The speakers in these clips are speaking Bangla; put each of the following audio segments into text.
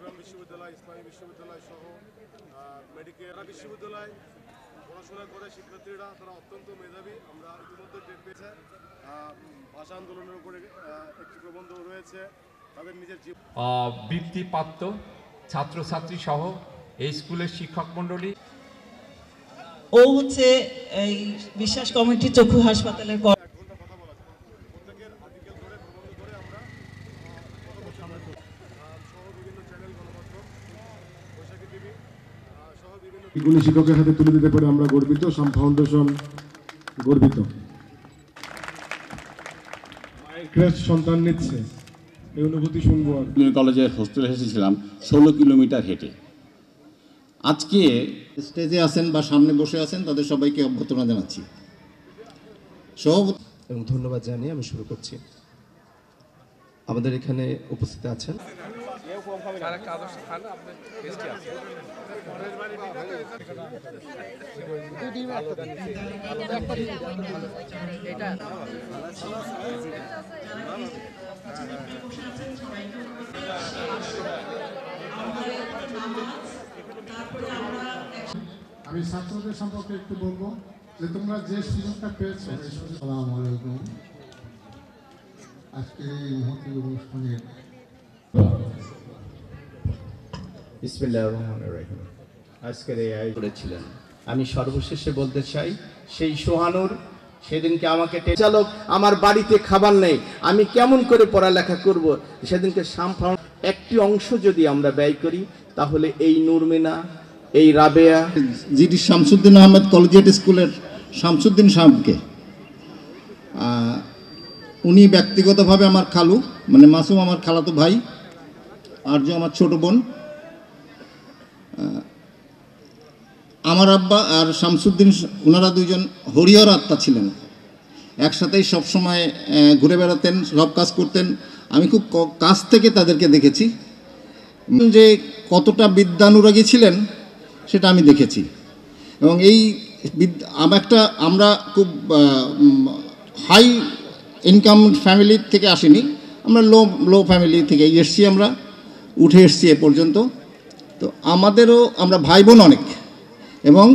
চট্টগ্রাম বিশ্ববিদ্যালয়, ইসলামী বিশ্ববিদ্যালয় সহ মেডিকেল বিশ্ববিদ্যালয় পড়াশোনা করে শিক্ষার্থীরা তারা অত্যন্ত মেধাবী। আমরা ইতিমধ্যে টের পেয়েছে ভাষা আন্দোলনের উপরে একটি প্রবন্ধ রয়েছে। তাদের নিজের বৃত্তিপ্রাপ্ত ছাত্রছাত্রী সহ এই স্কুলের শিক্ষক মণ্ডলী ও হচ্ছে এই বিশ্বাস কমিটি চক্ষু হাসপাতালের এগুলি শিক্ষকের হাতে তুলে দিতে পারে আমরা গর্বিত। সাম ফাউন্ডেশন গর্বিত। মায়ের ক্রেস্ট সন্তান নিচ্ছে, এই অনুভূতি শুনবো। কলেজের হোস্টেলে এসেছিলাম 16 কিলোমিটার হেঁটে। আজকে স্টেজে আছেন বা সামনে বসে আছেন তাদের সবাইকে অভ্যর্থনা জানাচ্ছি এবং ধন্যবাদ জানিয়ে আমি শুরু করছি। আমাদের এখানে উপস্থিত আছেন আমি ছাত্রদের সম্পর্কে একটু বলবো যে তোমরা যে সুযোগটা পেয়েছো। আসসালামু আলাইকুম। আজকের এই মুহূর্তের অনুষ্ঠানের বিসমিল্লাহির রহমানির রহিম আজকের এই আয়োজন করেছিলেন। আমি সর্বশেষে বলতে চাই সেই সোহানুর সেদিনকে আমাকে চালক আমার বাড়িতে খাবার নেই, আমি কেমন করে পড়ালেখা করব। সেদিনকে একটি অংশ যদি আমরা ব্যয় করি তাহলে এই নুরমিনা, এই রাবেয়া, জিডি শামসুদ্দিন আহমেদ কলেজিয়েট স্কুলের শামসুদ্দিন সাহেবকে, উনি ব্যক্তিগতভাবে আমার খালু, মানে মাসুম আমার খালাতো ভাই, আরজু আমার ছোট বোন। আমার আব্বা আর শামসুদ্দিন ওনারা দুইজন হরিহর আত্মা ছিলেন, একসাথেই সবসময় ঘুরে বেড়াতেন, সব কাজ করতেন। আমি খুব কাছ থেকে তাদেরকে দেখেছি, যে কতটা ছিলেন সেটা আমি দেখেছি। এবং এই আমরা খুব হাই ইনকাম ফ্যামিলি থেকে আসিনি, আমরা লো ফ্যামিলি থেকে এসছি, আমরা উঠে এসছি এ পর্যন্ত। তো আমরা ভাই বোন অনেক, এবং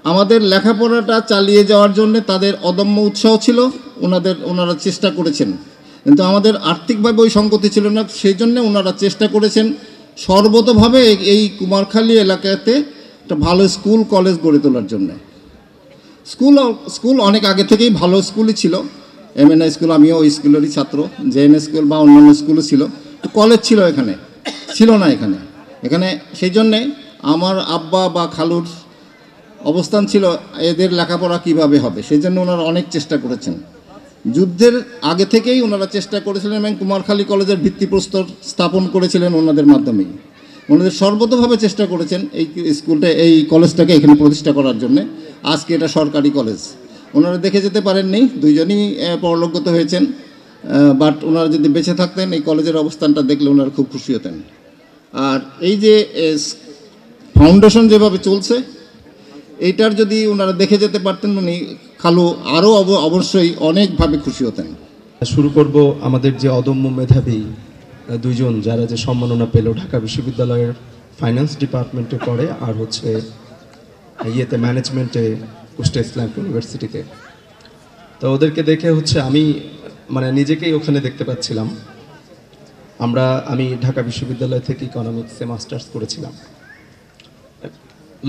আমাদের লেখাপড়াটা চালিয়ে যাওয়ার জন্য তাদের অদম্য উৎসাহ ছিল। ওনারা চেষ্টা করেছেন, কিন্তু আমাদের আর্থিকভাবে ওই সংগতি ছিল না, সেই জন্যে ওনারা চেষ্টা করেছেন সর্বতোভাবে এই কুমারখালী এলাকাতে একটা ভালো স্কুল কলেজ গড়ে তোলার জন্য। স্কুল অনেক আগে থেকেই ভালো স্কুলই ছিল, এমএনআই স্কুল, আমিও ওই স্কুলেরই ছাত্র, জেএন স্কুল বা অন্যান্য স্কুলও ছিল, কলেজ ছিল এখানে, ছিল না এখানে। সেই জন্যে আমার আব্বা বা খালুর অবস্থান ছিল এদের লেখাপড়া কিভাবে হবে, সেই জন্য ওনারা অনেক চেষ্টা করেছেন। যুদ্ধের আগে থেকেই ওনারা চেষ্টা করেছিলেন এবং কুমারখালী কলেজের ভিত্তিপ্রস্তর স্থাপন করেছিলেন ওনাদের মাধ্যমেই। ওনাদের সর্বতোভাবে চেষ্টা করেছেন এই কলেজটাকে এখানে প্রতিষ্ঠা করার জন্যে। আজকে এটা সরকারি কলেজ। ওনারা দেখে যেতে পারেননি, দুইজনই পরলোকগত হয়েছেন, বাট ওনারা যদি বেঁচে থাকতেন এই কলেজের অবস্থানটা দেখলে ওনারা খুব খুশি হতেন। আর এই যে ফাউন্ডেশন যেভাবে চলছে, এইটার যদি ওনারা দেখে যেতে পারতেন, উনি খালু আরও অবশ্যই অনেকভাবে খুশি হতেন। শুরু করব আমাদের যে অদম্য মেধাবী দুইজন, যারা যে সম্মাননা পেল ঢাকা বিশ্ববিদ্যালয়ের ফাইন্যান্স ডিপার্টমেন্টে পড়ে, আর হচ্ছে ম্যানেজমেন্টে কুষ্টিয়া ইসলামিক ইউনিভার্সিটিতে। তো ওদেরকে দেখে আমি নিজেকেই ওখানে দেখতে পাচ্ছিলাম। আমি ঢাকা বিশ্ববিদ্যালয় থেকে ইকোনমিক্সে মাস্টার্স করেছিলাম,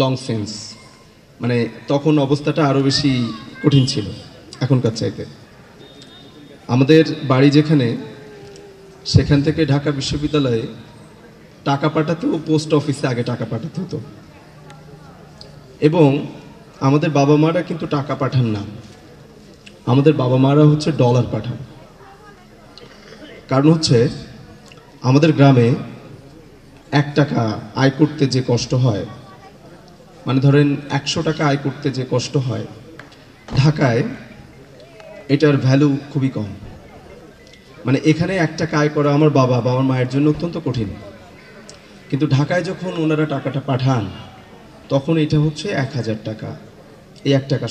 লং সেন্স। তখন অবস্থাটা আরও বেশি কঠিন ছিল এখনকার চাইতে। আমাদের বাড়ি যেখানে, সেখান থেকে ঢাকা বিশ্ববিদ্যালয়ে টাকা পাঠাতেও পোস্ট অফিসে আগে টাকা পাঠাতে হতো, এবং আমাদের বাবা মারা কিন্তু টাকা পাঠান না, আমাদের বাবা মারা ডলার পাঠান। কারণ আমাদের গ্রামে 1 টাকা আয় করতে যে কষ্ট হয়, ধরেন 100 টাকা আয় করতে যে কষ্ট হয়, ঢাকায় এটার ভ্যালু খুবই কম। এখানে 1 টাকা আয় করা আমার বাবা বা আমার মায়ের জন্য অত্যন্ত কঠিন, কিন্তু ঢাকায় যখন ওনারা টাকাটা পাঠান তখন এটা 1000 টাকা। এই 1 টাকা